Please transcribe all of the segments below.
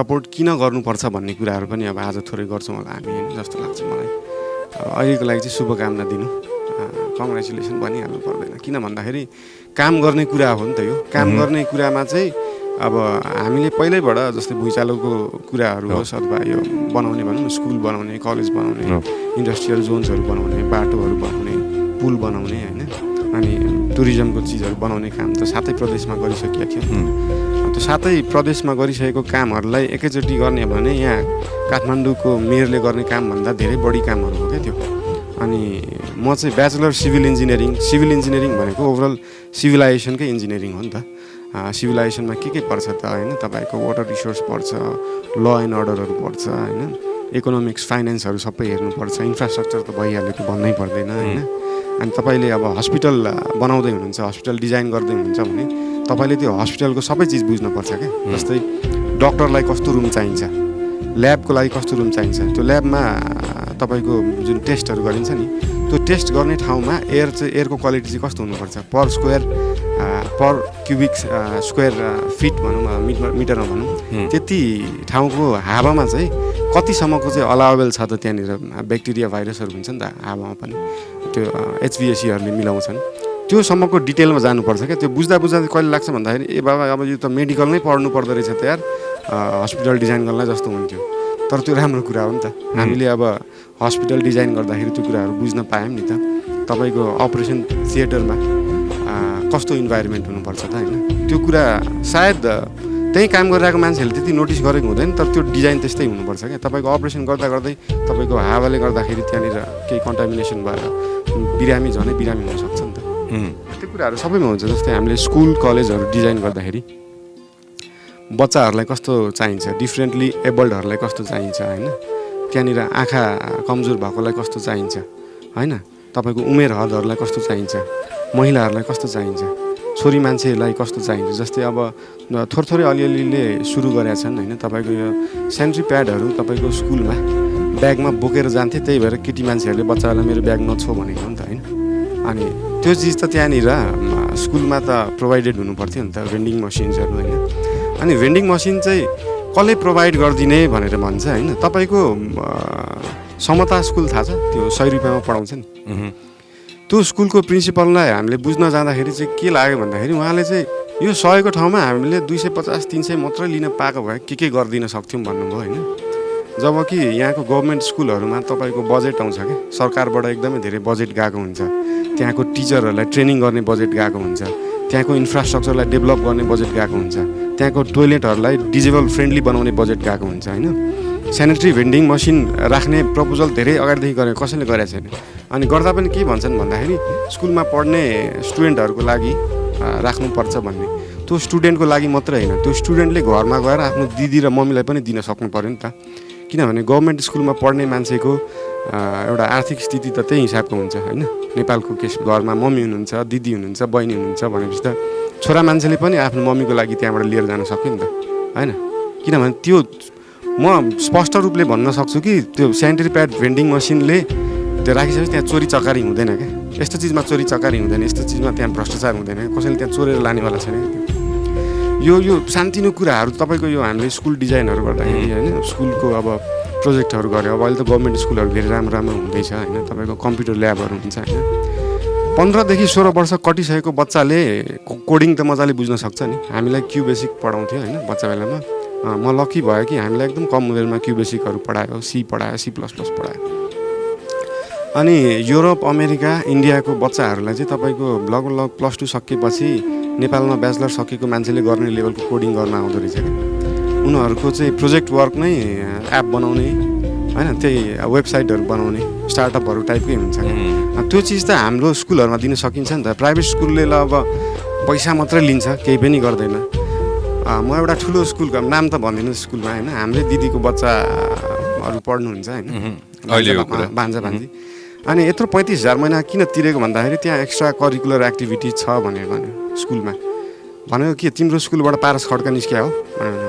Support किन गर्नुपर्छ भन्ने कुराहरू पनि अब आज थोरै गर्छौँ होला हामी होइन जस्तो लाग्छ मलाई। अब अहिलेको लागि चाहिँ शुभकामना दिनु, कङ्ग्रेचुलेसन भनिहाल्नु पर्दैन। किन भन्दाखेरि काम गर्ने कुरा हो नि त यो। काम गर्ने कुरामा चाहिँ अब हामीले पहिल्यैबाट जस्तै भुइँचालोको कुराहरू होस् अथवा यो बनाउने भनौँ न, स्कुल बनाउने, कलेज बनाउने, इन्डस्ट्रियल जोन्सहरू बनाउने, बाटोहरू बनाउने, पुल बनाउने होइन, अनि टुरिज्मको चिजहरू बनाउने काम त सातै प्रदेशमा गरिसकेका थियौँ। त्यो सातै प्रदेशमा गरिसकेको कामहरूलाई एकैचोटि गर्ने भने यहाँ काठमाडौँको मेयरले गर्ने कामभन्दा धेरै बढी कामहरू हो क्या त्यो। अनि म चाहिँ ब्याचलर सिभिल इन्जिनियरिङ भनेको ओभरअल सिभिलाइजेसनकै इन्जिनियरिङ हो नि त। सिभिलाइजेसनमा के पर्छ त होइन, तपाईँको वाटर रिसोर्स पर्छ, ल एन्ड अर्डरहरू पर्छ होइन, इकोनोमिक्स फाइनेन्सहरू सबै हेर्नुपर्छ, इन्फ्रास्ट्रक्चर त भइहाल्यो, त्यो भन्नै पर्दैन होइन। अनि तपाईँले अब हस्पिटल बनाउँदै हुनुहुन्छ, हस्पिटल डिजाइन गर्दै हुनुहुन्छ भने तपाईँले त्यो हस्पिटलको सबै चिज बुझ्नुपर्छ क्या। जस्तै डक्टरलाई कस्तो रुम चाहिन्छ, ल्याबको लागि कस्तो रुम चाहिन्छ, त्यो ल्याबमा तपाईँको जुन टेस्टहरू गरिन्छ नि, त्यो टेस्ट गर्ने ठाउँमा एयरको क्वालिटी चाहिँ कस्तो हुनुपर्छ, पर क्युबिक स्क्वायर फिट भनौँ, मिटरमा भनौँ, त्यति ठाउँको हावामा चाहिँ कतिसम्मको चाहिँ अलाउएबल छ त त्यहाँनिर। ब्याक्टेरिया भाइरसहरू हुन्छ नि त हावामा पनि, त्यो HVACहरूले मिलाउँछन्, त्योसम्मको डिटेलमा जानुपर्छ क्या। त्यो बुझ्दा कहिले लाग्छ भन्दाखेरि ए बाबा अब यो त मेडिकल नै पढ्नु पर्दो रहेछ त यार, हस्पिटल डिजाइन गर्नलाई जस्तो हुन्थ्यो। तर त्यो राम्रो कुरा हो नि त। हामीले अब हस्पिटल डिजाइन गर्दाखेरि त्यो कुराहरू बुझ्न पायौँ नि त। तपाईँको अपरेसन थिएटरमा कस्तो इन्भाइरोमेन्ट हुनुपर्छ त होइन, त्यो कुरा सायद त्यही काम गरिरहेको मान्छेहरूले त्यति नोटिस गरेको हुँदैन, तर त्यो डिजाइन त्यस्तै हुनुपर्छ क्या। तपाईँको अपरेसन गर्दै तपाईँको हावाले गर्दाखेरि त्यहाँनिर केही कन्टामिनेसन भएर बिरामी हुनसक्छ नि त। त्यो कुराहरू सबैमा हुन्छ। जस्तै हामीले स्कुल कलेजहरू डिजाइन गर्दाखेरि बच्चाहरूलाई कस्तो चाहिन्छ, डिफ्रेन्टली एबल्डहरूलाई कस्तो चाहिन्छ होइन, त्यहाँनिर आँखा कमजोर भएकोलाई कस्तो चाहिन्छ होइन, तपाईँको उमेर हदहरूलाई कस्तो चाहिन्छ, महिलाहरूलाई कस्तो चाहिन्छ, छोरी मान्छेलाई कस्तो चाहिन्छ। जस्तै अब थोरै अलिअलिले सुरु गरेका छन् होइन, तपाईँको यो सेनिटरी प्याडहरू तपाईँको स्कुलमा ब्यागमा बोकेर जान्थे, त्यही भएर केटी मान्छेहरूले बच्चाहरूलाई मेरो ब्याग नछो भनेको हो नि त होइन। अनि त्यो चिज त त्यहाँनिर स्कुलमा त प्रोभाइडेड हुनु पर्थ्यो नि त, भेन्डिङ मसिन्सहरू होइन। अनि भेन्डिङ मसिन चाहिँ कसले प्रोभाइड गरिदिने भनेर भन्छ होइन। तपाईँको समता स्कुल थाहा छ, त्यो 100 रुपियाँमा पढाउँछ नि, त्यो स्कुलको प्रिन्सिपललाई हामीले बुझ्न जाँदाखेरि चाहिँ के लाग्यो भन्दाखेरि उहाँले चाहिँ यो 100 को ठाउँमा हामीले 250-300 मात्रै लिन पाएको भए के गरिदिन सक्थ्यौँ भन्नुभयो होइन। जबकि यहाँको गभर्मेन्ट स्कुलहरूमा तपाईँको बजेट आउँछ क्या, सरकारबाट एकदमै धेरै बजेट गएको हुन्छ, त्यहाँको टिचरहरूलाई ट्रेनिङ गर्ने बजेट गएको हुन्छ, त्यहाँको इन्फ्रास्ट्रक्चरलाई डेभलप गर्ने बजेट गएको हुन्छ, त्यहाँको टोइलेटहरूलाई डिजेबल फ्रेन्डली बनाउने बजेट गएको हुन्छ होइन। सेनिटरी भेन्डिङ मसिन राख्ने प्रपोजल धेरै अगाडिदेखि गरेको, कसैले गरेको छैन। अनि गर्दा पनि के भन्छन् भन्दाखेरि स्कुलमा पढ्ने स्टुडेन्टहरूको लागि राख्नुपर्छ भन्ने, त्यो स्टुडेन्टको लागि मात्रै होइन, त्यो स्टुडेन्टले घरमा गएर आफ्नो दिदी र मम्मीलाई पनि दिन सक्नु पऱ्यो नि त। किनभने गभर्मेन्ट स्कुलमा पढ्ने मान्छेको एउटा आर्थिक स्थिति त त्यही हिसाबको हुन्छ होइन। नेपालको केस घरमा मम्मी हुनुहुन्छ, दिदी हुनुहुन्छ, बहिनी हुनुहुन्छ भनेपछि त छोरा मान्छेले पनि आफ्नो मम्मीको लागि त्यहाँबाट लिएर जान सक्यो नि त होइन। किनभने त्यो म स्पष्ट रूपले भन्न सक्छु कि त्यो सेनिटरी प्याड भेन्डिङ मसिनले त्यो राखिसकेपछि त्यहाँ चोरी चकारी हुँदैन क्या। यस्तो चिजमा चोरी चकारी हुँदैन, यस्तो चिजमा त्यहाँ भ्रष्टाचार हुँदैन, कसैले त्यहाँ चोरेर लानेवाला छैन। यो सानोतिनो कुराहरू तपाईँको यो हामीले स्कुल डिजाइनहरू गर्दाखेरि होइन, स्कुलको अब प्रोजेक्टहरू गऱ्यो। अब अहिले त गभर्मेन्ट स्कुलहरू धेरै राम्रो हुँदैछ होइन, तपाईँको कम्प्युटर ल्याबहरू हुन्छ होइन। 15 देखि 16 वर्ष कटिसकेको बच्चाले कोडिङ त मजाले बुझ्न सक्छ नि। हामीलाई क्यु बेसिक पढाउँथ्यो होइन बच्चा बेलामा। म लकी भयो कि हामीलाई एकदम कम उमेरमा क्यु बेसिकहरू पढायो, C पढायो, C++ पढायो। अनि युरोप, अमेरिका, इन्डियाको बच्चाहरूलाई चाहिँ तपाईँको लगभग +2 सकेपछि नेपालमा ब्याचलर सकेको मान्छेले गर्ने लेभलको कोडिङ गर्न आउँदो रहेछ क्या। उनीहरूको चाहिँ प्रोजेक्ट वर्क नै एप बनाउने होइन, त्यही वेबसाइटहरू बनाउने स्टार्टअपहरू टाइपकै हुन्छ क्या। त्यो चिज त हाम्रो स्कुलहरूमा दिन सकिन्छ नि त। प्राइभेट स्कुलले ल अब पैसा मात्रै लिन्छ, केही पनि गर्दैन। म एउटा ठुलो स्कुलको नाम त भन्दिनँ स्कुलमा होइन, हाम्रै दिदीको बच्चाहरू पढ्नुहुन्छ होइन, भान्जा भान्जी। अनि यत्रो 35,000 महिना किन तिरेको भन्दाखेरि त्यहाँ एक्स्ट्रा करिकुलर एक्टिभिटी छ भनेर भन्यो स्कुलमा। भनेको के तिम्रो स्कुलबाट पारस खड्का निस्किया हो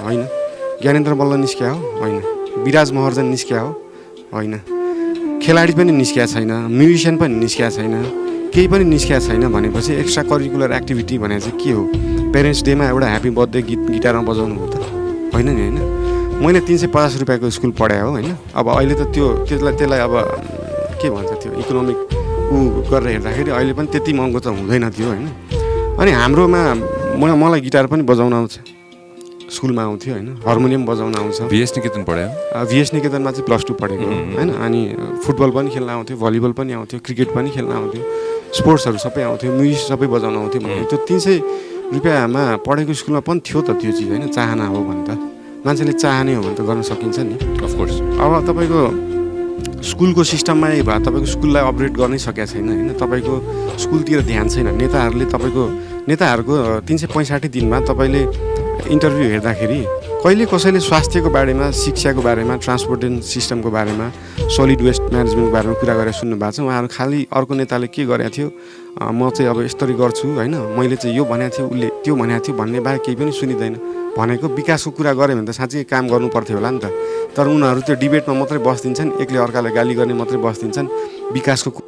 होइन, ज्ञानेन्द्र मल्ल निस्किया हो होइन, विराज महर्जन निस्किया हो होइन, खेलाडी पनि निस्किया छैन, म्युजिसियन पनि निस्किया छैन, केही पनि निस्किया छैन भनेपछि एक्स्ट्रा करिकुलर एक्टिभिटी भने चाहिँ के हो? पेरेन्ट्स डेमा एउटा ह्याप्पी बर्थडे गीत गिटारमा बजाउनु हो त होइन नि होइन। मैले 350 रुपियाँको स्कुल पढाएँ हो होइन। अब अहिले त त्यसलाई अब के भन्छ त्यो इकोनोमिक गरेर हेर्दाखेरि अहिले पनि त्यति महँगो त हुँदैन थियो होइन। अनि हाम्रोमा मलाई गिटार पनि बजाउन आउँछ, स्कुलमा आउँथ्यो होइन। हार्मोनियम बजाउन आउँछ। VS निकेतन पढायो? VS निकेतनमा चाहिँ +2 पढेको होइन। अनि फुटबल पनि खेल्न आउँथ्यो, भलिबल पनि आउँथ्यो, क्रिकेट पनि खेल्न आउँथ्यो, स्पोर्ट्सहरू सबै आउँथ्यो, म्युजिक सबै बजाउन आउँथ्यो भने त्यो 300 रुपियाँमा पढेको स्कुलमा पनि थियो त त्यो चिज होइन। चाहना हो भने त मान्छेले चाहने हो भने त गर्न सकिन्छ नि, अफकोर्स। अब तपाईँको स्कुलको सिस्टममै भए तपाईँको स्कुललाई अपग्रेड गर्नै सकेको छैन होइन। तपाईँको स्कुलतिर ध्यान छैन। नेताहरूको 365 दिनमा तपाईँले इन्टरभ्यू हेर्दाखेरि कहिले कसैले स्वास्थ्यको बारेमा, शिक्षाको बारेमा, ट्रान्सपोर्टेसन सिस्टमको बारेमा, सलिड वेस्ट म्यानेजमेन्टको बारेमा कुरा गरेर सुन्नु भएको छ। उहाँहरू खालि अर्को नेताले के गरेको थियो, म चाहिँ अब यसरी गर्छु होइन, मैले चाहिँ यो भनेको थियो, उसले त्यो भनेको थियो भन्ने बाहेक केही पनि सुनिँदैन। भनेको विकासको कुरा गऱ्यो भने त साँच्चै काम गर्नु पर्थ्यो होला नि त। तर उनीहरू त्यो डिबेटमा मात्रै बस्दिन्छन्, एकले अर्कालाई गाली गर्ने मात्रै बस्दिन्छन्। विकासको